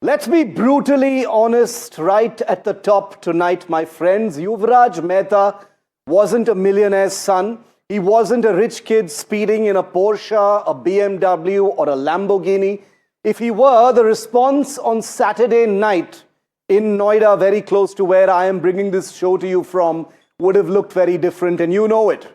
Let's be brutally honest right at the top tonight, my friends. Yuvraj Mehta wasn't a millionaire's son. He wasn't a rich kid speeding in a Porsche, a BMW, or a Lamborghini. If he were, the response on Saturday night in Noida, very close to where I am bringing this show to you from, would have looked very different, and you know it.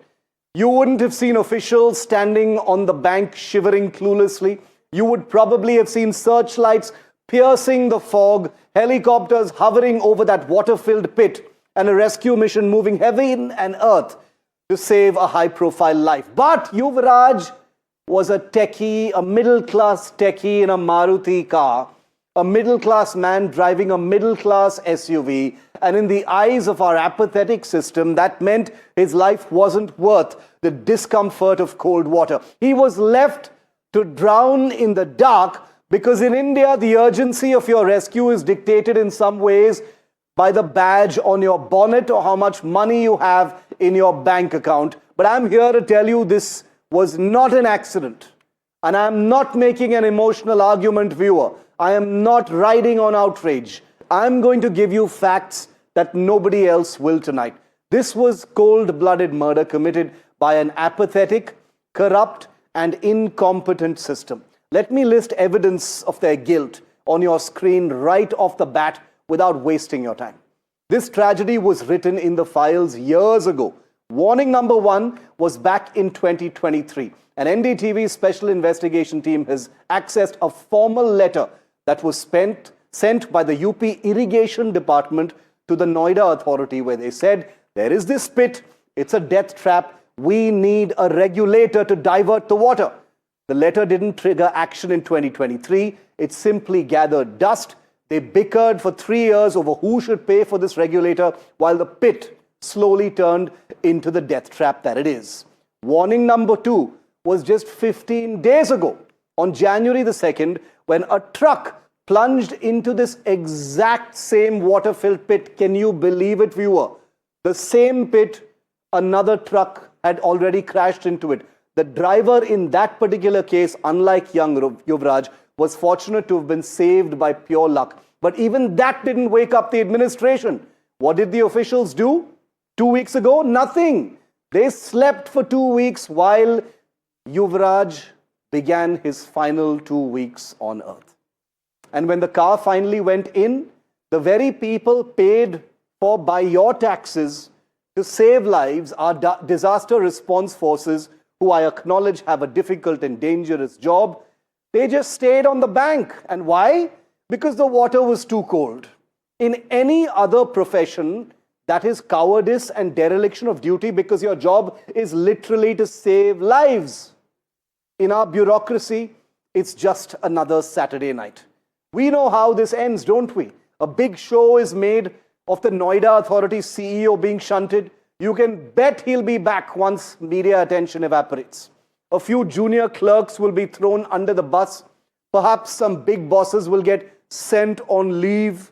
You wouldn't have seen officials standing on the bank shivering cluelessly. You would probably have seen searchlights piercing the fog, helicopters hovering over that water-filled pit, and a rescue mission moving heaven and earth to save a high-profile life. But Yuvraj was a techie, a middle-class techie in a Maruti car, a middle-class man driving a middle-class SUV, and in the eyes of our apathetic system, that meant his life wasn't worth the discomfort of cold water. He was left to drown in the dark because in India, the urgency of your rescue is dictated in some ways by the badge on your bonnet or how much money you have in your bank account. But I'm here to tell you this was not an accident. And I'm not making an emotional argument, viewer. I am not riding on outrage. I'm going to give you facts that nobody else will tonight. This was cold-blooded murder committed by an apathetic, corrupt, and incompetent system. Let me list evidence of their guilt on your screen right off the bat without wasting your time. This tragedy was written in the files years ago. Warning number 1 was back in 2023. An NDTV special investigation team has accessed a formal letter that was sent by the UP Irrigation Department to the Noida Authority, where they said, there is this pit, it's a death trap, we need a regulator to divert the water. The letter didn't trigger action in 2023. It simply gathered dust. They bickered for 3 years over who should pay for this regulator, while the pit slowly turned into the death trap that it is. Warning number 2 was just 15 days ago, on January the 2nd, when a truck plunged into this exact same water-filled pit. Can you believe it, viewer? The same pit, another truck had already crashed into it. The driver in that particular case, unlike young Yuvraj, was fortunate to have been saved by pure luck. But even that didn't wake up the administration. What did the officials do 2 weeks ago? Nothing. They slept for 2 weeks while Yuvraj began his final 2 weeks on earth. And when the car finally went in, the very people paid for by your taxes to save lives, our disaster response forces, who I acknowledge have a difficult and dangerous job, they just stayed on the bank. And why? Because the water was too cold. In any other profession, that is cowardice and dereliction of duty, because your job is literally to save lives. In our bureaucracy, it's just another Saturday night. We know how this ends, don't we? A big show is made of the Noida Authority CEO being shunted. You can bet he'll be back once media attention evaporates. A few junior clerks will be thrown under the bus. Perhaps some big bosses will get sent on leave.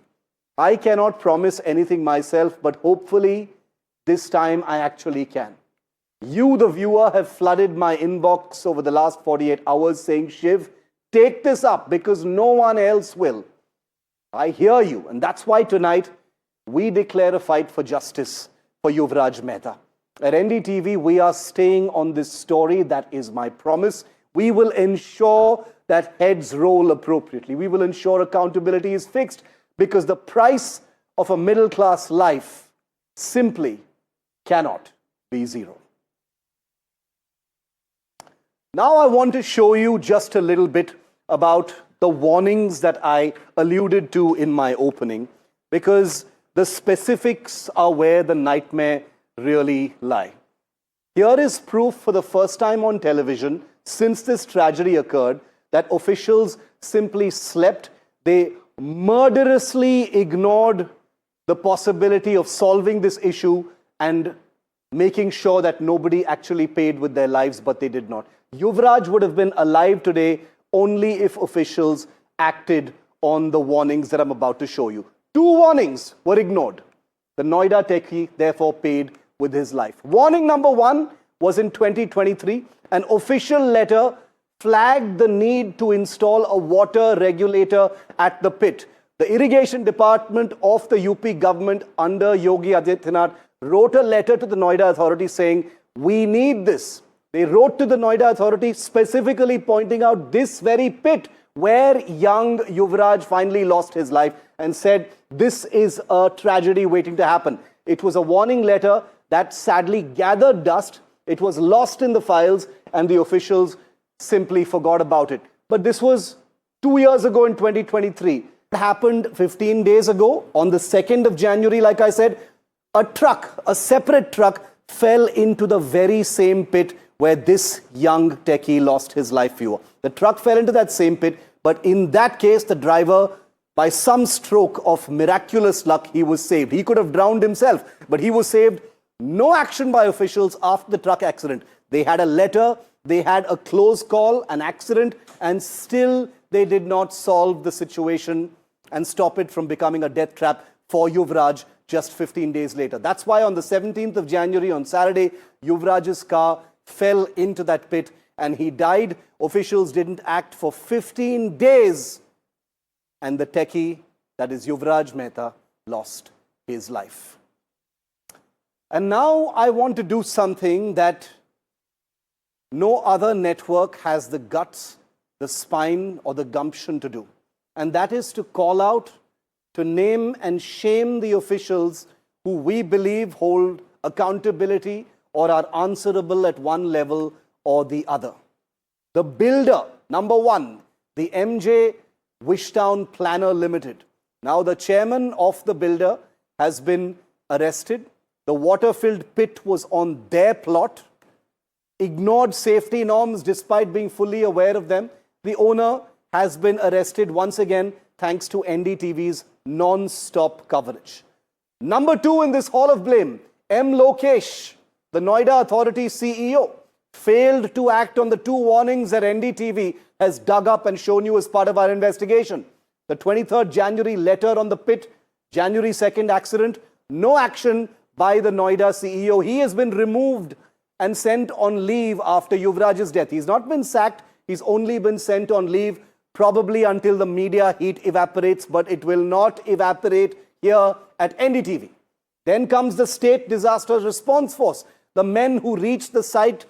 I cannot promise anything myself, but hopefully this time I actually can. You, the viewer, have flooded my inbox over the last 48 hours saying, Shiv, take this up because no one else will. I hear you, and that's why tonight we declare a fight for justice for Yuvraj Mehta. At NDTV, we are staying on this story. That is my promise. We will ensure that heads roll appropriately. We will ensure accountability is fixed, because the price of a middle-class life simply cannot be zero. Now I want to show you just a little bit about the warnings that I alluded to in my opening, because the specifics are where the nightmare really lie. Here is proof for the first time on television since this tragedy occurred that officials simply slept. They murderously ignored the possibility of solving this issue and making sure that nobody actually paid with their lives, but they did not. Yuvraj would have been alive today only if officials acted on the warnings that I'm about to show you. 2 warnings were ignored. The Noida Techie therefore paid with his life. Warning number 1 was in 2023, an official letter flagged the need to install a water regulator at the pit. The irrigation department of the UP government under Yogi Adityanath wrote a letter to the Noida authority saying, we need this. They wrote to the Noida authority specifically pointing out this very pit where young Yuvraj finally lost his life and said, this is a tragedy waiting to happen. It was a warning letter that sadly gathered dust. It was lost in the files and the officials simply forgot about it. But this was 2 years ago in 2023. It happened 15 days ago on the 2nd of January, like I said, a truck, a separate truck, fell into the very same pit where this young techie lost his life, viewer. The truck fell into that same pit, but in that case, the driver, by some stroke of miraculous luck, he was saved. He could have drowned himself, but he was saved. No action by officials after the truck accident. They had a letter, they had a close call, an accident, and still they did not solve the situation and stop it from becoming a death trap for Yuvraj just 15 days later. That's why on the 17th of January, on Saturday, Yuvraj's car fell into that pit and he died. Officials didn't act for 15 days. And the techie, that is Yuvraj Mehta, lost his life. And now I want to do something that no other network has the guts, the spine, or the gumption to do. And that is to call out, to name and shame the officials who we believe hold accountability or are answerable at one level or the other. The builder, number one, the MJ Wishtown Planner Limited. Now the chairman of the builder has been arrested. The water-filled pit was on their plot, ignored safety norms despite being fully aware of them. The owner has been arrested once again thanks to NDTV's non-stop coverage. Number two in this hall of blame, M. Lokesh, the Noida Authority CEO, failed to act on the two warnings that NDTV has dug up and shown you as part of our investigation. The 23rd January letter on the pit, January 2nd accident, no action by the Noida CEO. He has been removed and sent on leave after Yuvraj's death. He's not been sacked, he's only been sent on leave, probably until the media heat evaporates, but it will not evaporate here at NDTV. Then comes the State Disaster Response Force, the men who reached the site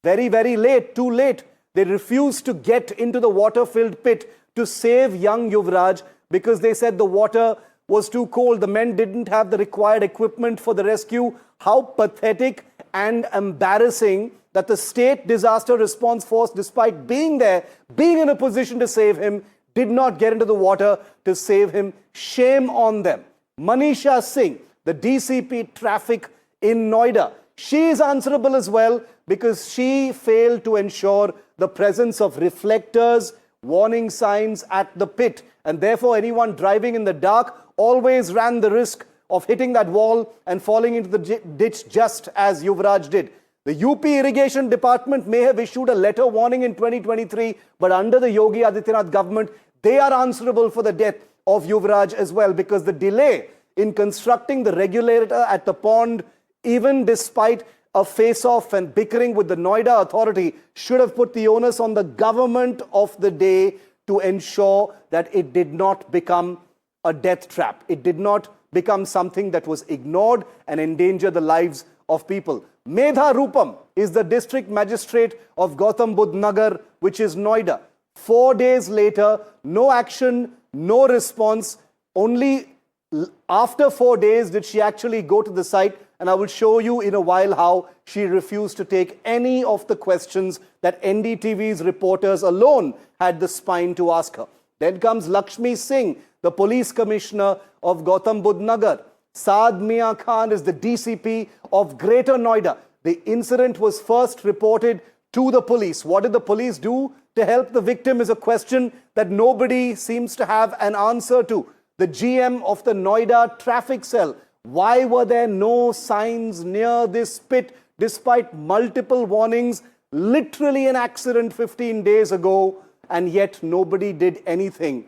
very, very late, too late. They refused to get into the water-filled pit to save young Yuvraj because they said the water was too cold. The men didn't have the required equipment for the rescue. How pathetic and embarrassing that the State Disaster Response Force, despite being there, being in a position to save him, did not get into the water to save him. Shame on them. Manisha Singh, the DCP Traffic in Noida, she is answerable as well because she failed to ensure the presence of reflectors, warning signs at the pit, and therefore anyone driving in the dark always ran the risk of hitting that wall and falling into the ditch just as Yuvraj did. The UP Irrigation Department may have issued a letter warning in 2023, but under the Yogi Adityanath government, they are answerable for the death of Yuvraj as well because the delay in constructing the regulator at the pond, even despite a face-off and bickering with the Noida authority, should have put the onus on the government of the day to ensure that it did not become a death trap. It did not become something that was ignored and endanger the lives of people. Medha Rupam is the district magistrate of Gautam Budh Nagar, which is Noida. 4 days later, no action, no response. Only after 4 days did she actually go to the site, and I will show you in a while how she refused to take any of the questions that NDTV's reporters alone had the spine to ask her. Then comes Lakshmi Singh, the police commissioner of Gautam Budh Nagar. Saad Mia Khan is the DCP of Greater Noida. The incident was first reported to the police. What did the police do to help the victim is a question that nobody seems to have an answer to. The GM of the Noida traffic cell, why were there no signs near this pit despite multiple warnings? Literally an accident 15 days ago, and yet nobody did anything.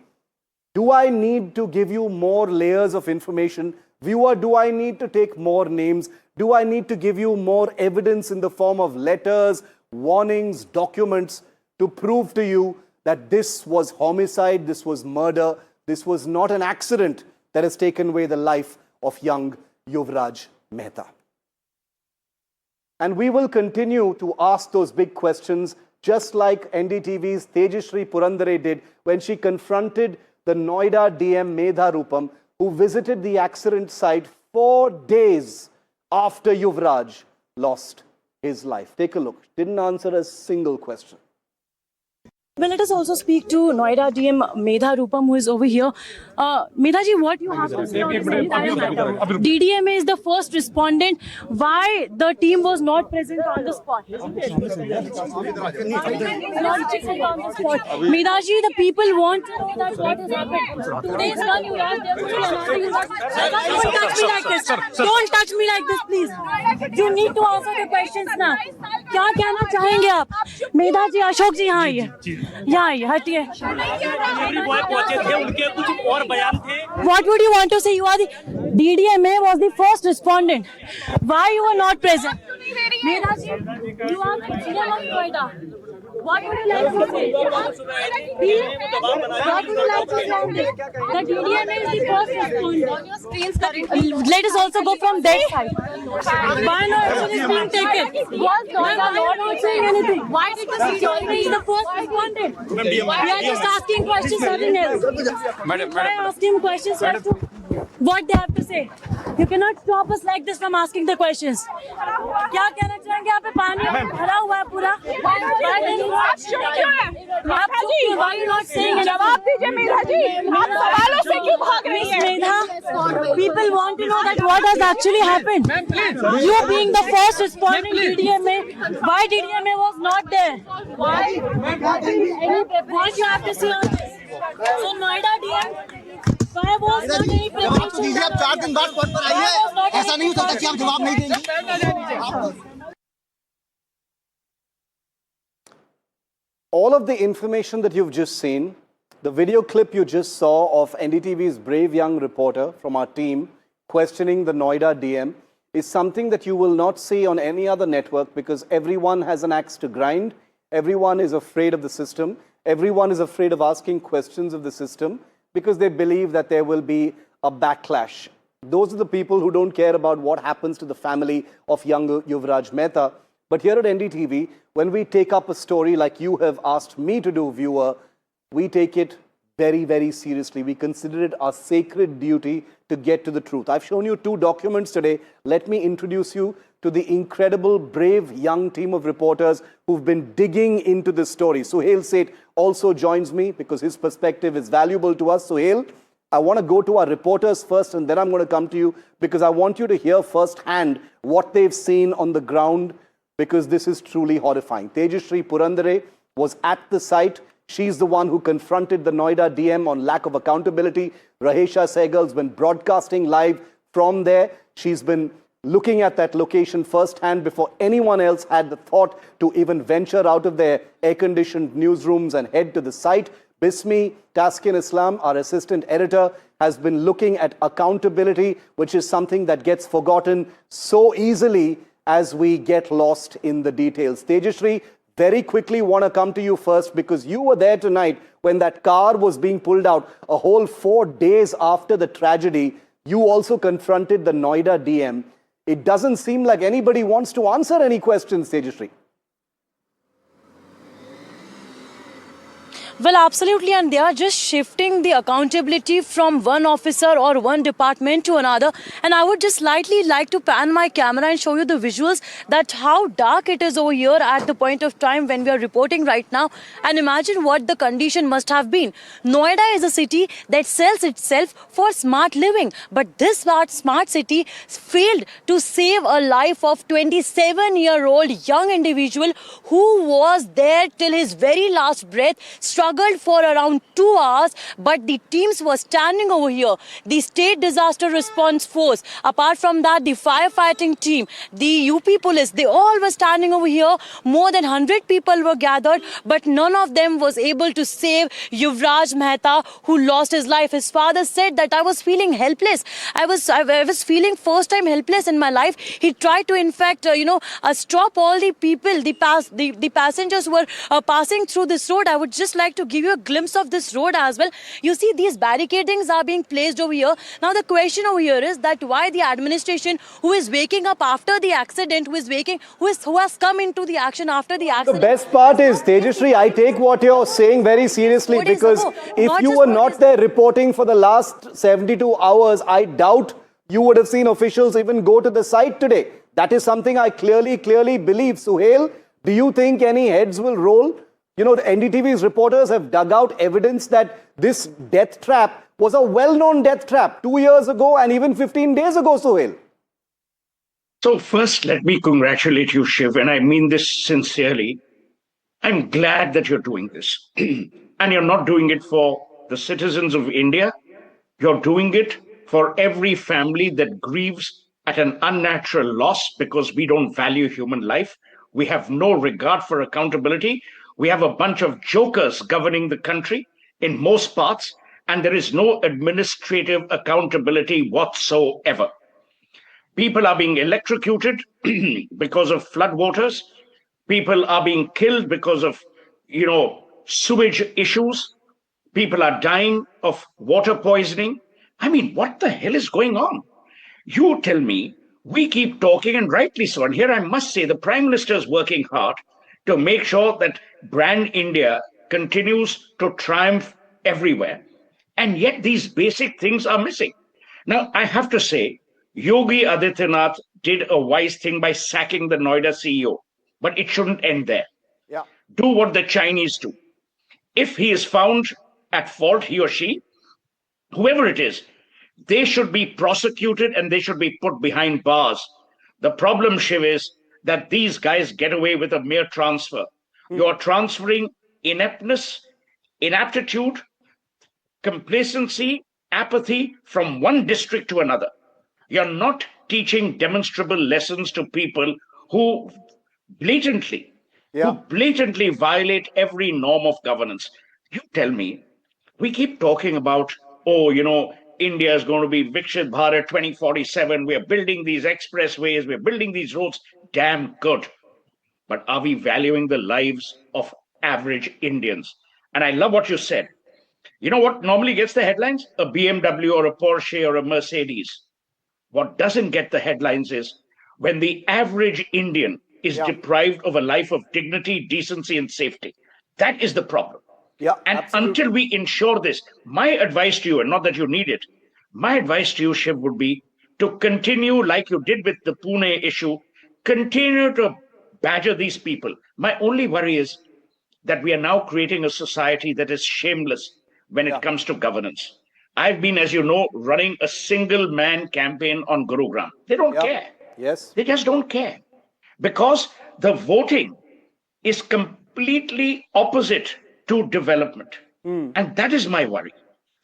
Do I need to give you more layers of information? Viewer, do I need to take more names? Do I need to give you more evidence in the form of letters, warnings, documents? to prove to you that this was homicide, this was murder, this was not an accident that has taken away the life of young Yuvraj Mehta. And we will continue to ask those big questions, just like NDTV's Tejshree Purandare did when she confronted the Noida DM Medha Rupam, who visited the accident site 4 days after Yuvraj lost his life. Take a look. Didn't answer a single question. Well, let us also speak to Noida DM Medha Rupam, who is over here. Medha ji, what you have to say on this entire matter? DDMA is the first respondent. Why the team was not present on the spot? Not present on the spot. Medha ji, the people want to know that what has happened. Today's done, you asked them to be Don't touch me like this. Don't touch me like this, please. You need to answer the questions now. क्या कहना चाहेंगे आप? मेधा जी, अशोक जी, यहाँ आइए. यहाँ आइए, हटिए. What would you want to say? You are the DDMA was the first respondent. Why you were not present? Medha ji, you are the GM of Noida. What would you like to say? What would you like to say on this? The DDMA is the first respondent. On your screens currently. Let us also go from that side. Why no action is being taken? Was Noida not saying anything? Why did the security is the first respondent? We are just asking questions, nothing else. Why asking questions as to what they have to say? You cannot stop us like this from asking the questions. क्या कहना चाहेंगे? यहाँ पे पानी भरा हुआ है पूरा. Why are you not saying anything? जवाब दीजिए मेधा जी. आप सवालों से क्यों भाग रही हैं? मेधा, people want to know that what has actually happened. You being the first responding DDMA, why DDMA was not there? Why? What you have to say on this? So Noida DM. Why was not any preparation? आप 4 दिन बाद पद पर आइए. ऐसा नहीं हो सकता कि हम जवाब नहीं देंगे. All of the information that you've just seen, the video clip you just saw of NDTV's brave young reporter from our team questioning the Noida DM is something that you will not see on any other network, because everyone has an axe to grind. Everyone is afraid of the system. Everyone is afraid of asking questions of the system because they believe that there will be a backlash. Those are the people who don't care about what happens to the family of young Yuvraj Mehta. But here at NDTV, when we take up a story like you have asked me to do, viewer, we take it very, very seriously. We consider it our sacred duty to get to the truth. I've shown you 2 documents today. Let me introduce you to the incredible, brave, young team of reporters who've been digging into this story. Suhel Seth also joins me because his perspective is valuable to us. Suhel, I want to go to our reporters first, and then I'm going to come to you because I want you to hear firsthand what they've seen on the ground, because this is truly horrifying. Tejshree Purandare was at the site. She's the one who confronted the Noida DM on lack of accountability. Rahesha Sehgal's been broadcasting live from there. She's been looking at that location firsthand before anyone else had the thought to even venture out of their air-conditioned newsrooms and head to the site. Bismee Taskin Islam, our assistant editor, has been looking at accountability, which is something that gets forgotten so easily as we get lost in the details. Tejshree, very quickly want to come to you first because you were there tonight when that car was being pulled out a whole 4 days after the tragedy. You also confronted the Noida DM. It doesn't seem like anybody wants to answer any questions, Tejshree. Well, absolutely, and they are just shifting the accountability from one officer or one department to another. And I would just slightly like to pan my camera and show you the visuals that how dark it is over here at the point of time when we are reporting right now. And imagine what the condition must have been. Noida is a city that sells itself for smart living, but this smart city failed to save a life of 27-year-old young individual who was there till his very last breath, struggled for around 2 hours, but the teams were standing over here. The State Disaster Response Force, apart from that, the firefighting team, the UP police, they all were standing over here. More than 100 people were gathered, but none of them was able to save Yuvraj Mehta, who lost his life. His father said that I was feeling helpless. I was feeling first time helpless in my life. He tried to, in fact, stop all the people, the passengers who were passing through this road. I would just like to give you a glimpse of this road as well. You see, these barricadings are being placed over here. Now, the question over here is that why the administration, who is waking up after the accident, who has come into the action after the accident. The best part is, Tejshree, I take what you're saying very seriously, because if you were not there reporting for the last 72 hours, I doubt you would have seen officials even go to the site today. That is something I clearly believe. Suhel, do you think any heads will roll? You know, the NDTV's reporters have dug out evidence that this death trap was a well-known death trap 2 years ago and even 15 days ago, Suhel. So first, let me congratulate you, Shiv, and I mean this sincerely. I'm glad that you're doing this. And you're not doing it for the citizens of India. You're doing it for every family that grieves at an unnatural loss because we don't value human life. We have no regard for accountability. We have a bunch of jokers governing the country in most parts, and there is no administrative accountability whatsoever. People are being electrocuted because of floodwaters. People are being killed because of, sewage issues. People are dying of water poisoning. I mean, what the hell is going on? You tell me, we keep talking, and rightly so. And here I must say the Prime Minister is working hard to make sure that brand India continues to triumph everywhere. And yet these basic things are missing. Now, I have to say, Yogi Adityanath did a wise thing by sacking the Noida CEO, but it shouldn't end there. Yeah. Do what the Chinese do. If he is found at fault, he or she, whoever it is, they should be prosecuted and they should be put behind bars. The problem, Shiv, is that these guys get away with a mere transfer. You're transferring ineptness, inaptitude, complacency, apathy from one district to another. You're not teaching demonstrable lessons to people who blatantly violate every norm of governance. You tell me, we keep talking about, India is going to be Viksit Bharat 2047. We are building these expressways. We're building these roads. Damn good. But are we valuing the lives of average Indians? And I love what you said. You know what normally gets the headlines? A BMW or a Porsche or a Mercedes. What doesn't get the headlines is when the average Indian is deprived of a life of dignity, decency, and safety. That is the problem. Yeah, and absolutely. Until we ensure this, my advice to you, and not that you need it, my advice to you, Shiv, would be to continue like you did with the Pune issue, continue to badger these people. My only worry is that we are now creating a society that is shameless when it comes to governance. I've been, as you know, running a single man campaign on Gurugram. They don't care. Yes. They just don't care. Because the voting is completely opposite to development. And that is my worry.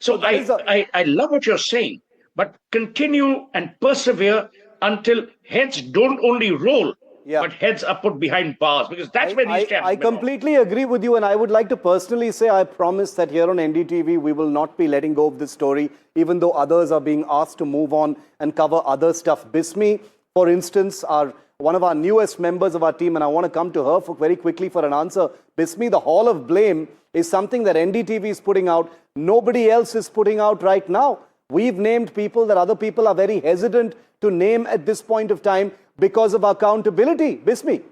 So I love what you're saying, but continue and persevere until heads don't only roll, but heads are put behind bars, because that's where these camps I completely agree with you, and I would like to personally say I promise that here on NDTV we will not be letting go of this story, even though others are being asked to move on and cover other stuff. Bismee, for instance, one of our newest members of our team, and I want to come to her very quickly for an answer. Bismee, the Hall of Blame is something that NDTV is putting out. Nobody else is putting out right now. We've named people that other people are very hesitant to name at this point of time because of accountability. Bismee.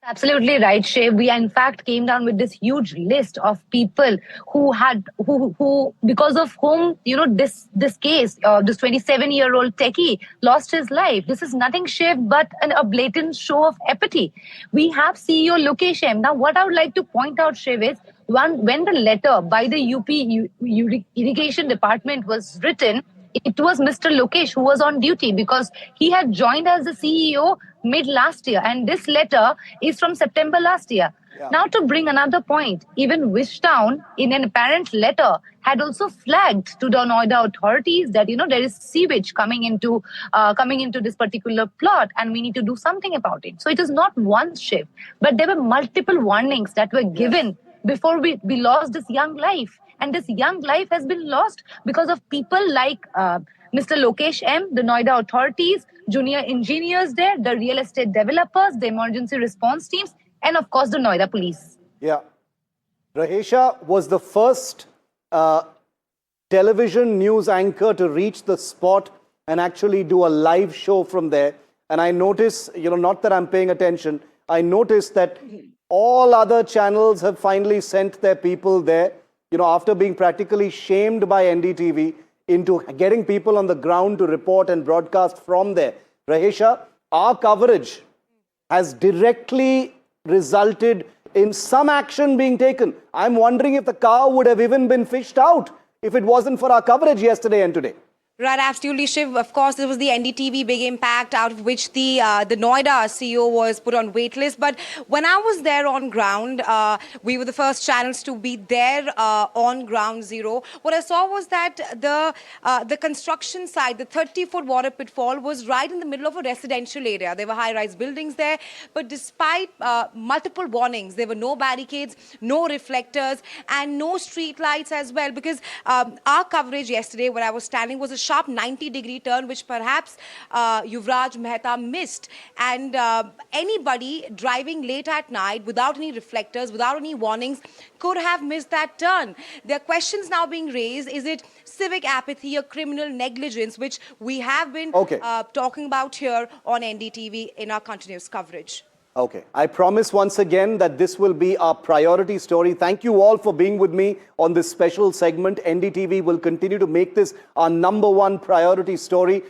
Absolutely right, Shiv. We in fact came down with this huge list of people who because of whom, this case, this 27-year-old techie lost his life. This is nothing, Shiv, but a blatant show of apathy. We have CEO Lokesh M. Now, what I would like to point out, Shiv, is when the letter by the UP Irrigation Department was written, it was Mr. Lokesh who was on duty because he had joined as the CEO mid last year, and this letter is from September last year. Now, to bring another point, even Wishtown, in an apparent letter, had also flagged to the Noida authorities that there is sewage coming into this particular plot, and we need to do something about it. So it is not one shift, but there were multiple warnings that were given before we lost this young life, and this young life has been lost because of people like Mr. Lokesh M, the Noida authorities, junior engineers there, the real estate developers, the emergency response teams, and of course the Noida police. Yeah. Rahesha was the first television news anchor to reach the spot and actually do a live show from there. And I notice, not that I'm paying attention, I noticed that all other channels have finally sent their people there, after being practically shamed by NDTV into getting people on the ground to report and broadcast from there. Rahesha, our coverage has directly resulted in some action being taken. I'm wondering if the car would have even been fished out if it wasn't for our coverage yesterday and today. Right, absolutely, Shiv. Of course, there was the NDTV big impact, out of which the Noida CEO was put on wait list. But when I was there on ground, we were the first channels to be there on ground zero. What I saw was that the construction site, the 30-foot water pitfall, was right in the middle of a residential area. There were high-rise buildings there, but despite multiple warnings, there were no barricades, no reflectors, and no street lights as well. Because our coverage yesterday, where I was standing, was a sharp 90-degree turn, which perhaps Yuvraj Mehta missed. And anybody driving late at night without any reflectors, without any warnings, could have missed that turn. There are questions now being raised. Is it civic apathy or criminal negligence, which we have been talking about here on NDTV in our continuous coverage? Okay. I promise once again that this will be our priority story. Thank you all for being with me on this special segment. NDTV will continue to make this our #1 priority story.